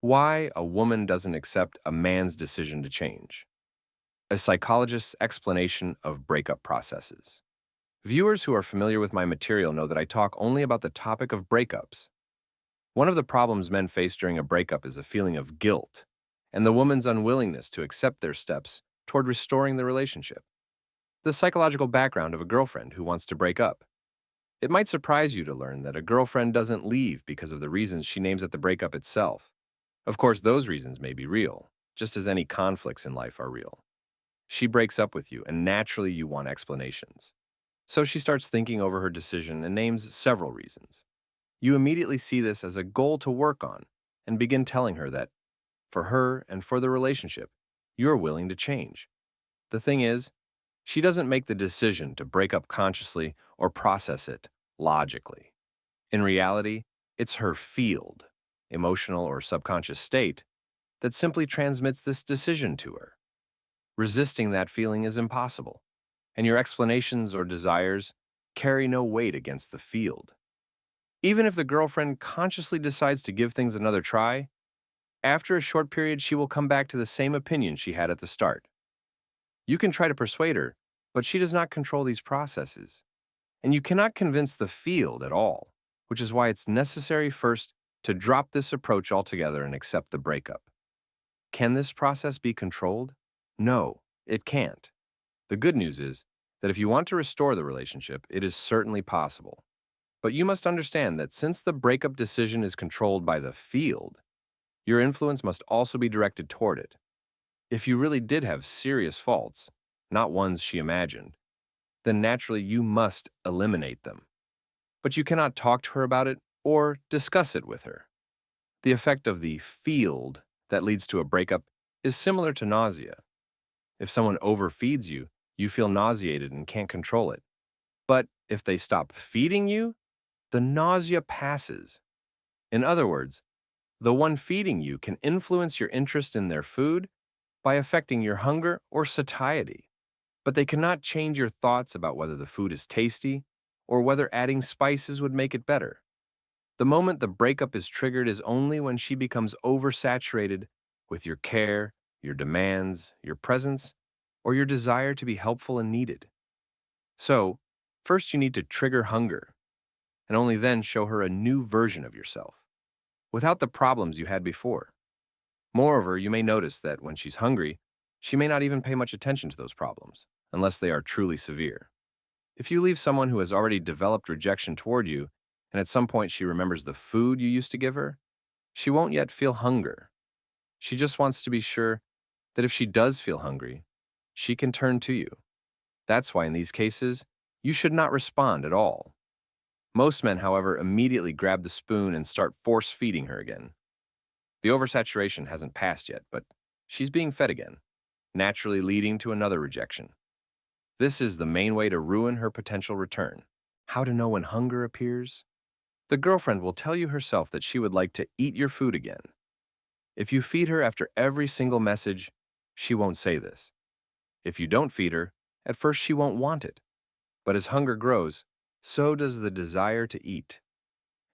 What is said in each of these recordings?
Why a woman doesn't accept a man's decision to change. A psychologist's explanation of breakup processes. Viewers who are familiar with my material know that I talk only about the topic of breakups. One of the problems men face during a breakup is a feeling of guilt and the woman's unwillingness to accept their steps toward restoring the relationship. The psychological background of a girlfriend who wants to break up. It might surprise you to learn that a girlfriend doesn't leave because of the reasons she names at the breakup itself. Of course, those reasons may be real, just as any conflicts in life are real. She breaks up with you, and naturally you want explanations. So she starts thinking over her decision and names several reasons. You immediately see this as a goal to work on and begin telling her that, for her and for the relationship, you're willing to change. The thing is, she doesn't make the decision to break up consciously or process it logically. In reality, it's her field, emotional or subconscious state, that simply transmits this decision to her. Resisting that feeling is impossible, and your explanations or desires carry no weight against the field. Even if the girlfriend consciously decides to give things another try, after a short period she will come back to the same opinion she had at the start. You can try to persuade her, but she does not control these processes. And you cannot convince the field at all, which is why it's necessary first to drop this approach altogether and accept the breakup. Can this process be controlled? No, it can't. The good news is that if you want to restore the relationship, it is certainly possible. But you must understand that since the breakup decision is controlled by the field, your influence must also be directed toward it. If you really did have serious faults, not ones she imagined, then naturally you must eliminate them. But you cannot talk to her about it or discuss it with her. The effect of the field that leads to a breakup is similar to nausea. If someone overfeeds you, you feel nauseated and can't control it. But if they stop feeding you, the nausea passes. In other words, the one feeding you can influence your interest in their food by affecting your hunger or satiety. But they cannot change your thoughts about whether the food is tasty or whether adding spices would make it better. The moment the breakup is triggered is only when she becomes oversaturated with your care, your demands, your presence, or your desire to be helpful and needed. So, first you need to trigger hunger, and only then show her a new version of yourself, without the problems you had before. Moreover, you may notice that when she's hungry, she may not even pay much attention to those problems, unless they are truly severe. If you leave someone who has already developed rejection toward you, and at some point she remembers the food you used to give her, she won't yet feel hunger. She just wants to be sure that if she does feel hungry, she can turn to you. That's why in these cases, you should not respond at all. Most men, however, immediately grab the spoon and start force feeding her again. The oversaturation hasn't passed yet, but she's being fed again, naturally leading to another rejection. This is the main way to ruin her potential return. How to know when hunger appears? The girlfriend will tell you herself that she would like to eat your food again. If you feed her after every single message, she won't say this. If you don't feed her, at first she won't want it. But as hunger grows, so does the desire to eat.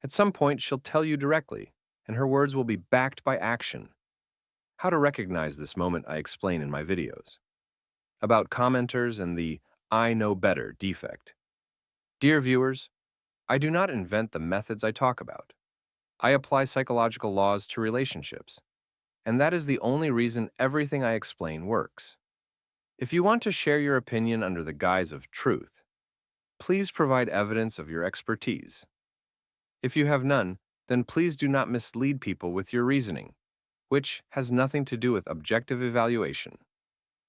At some point, she'll tell you directly, and her words will be backed by action. How to recognize this moment I explain in my videos. About commenters and the "I know better" defect. Dear viewers, I do not invent the methods I talk about. I apply psychological laws to relationships, and that is the only reason everything I explain works. If you want to share your opinion under the guise of truth, please provide evidence of your expertise. If you have none, then please do not mislead people with your reasoning, which has nothing to do with objective evaluation.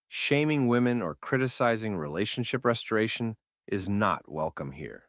Shaming women or criticizing relationship restoration is not welcome here.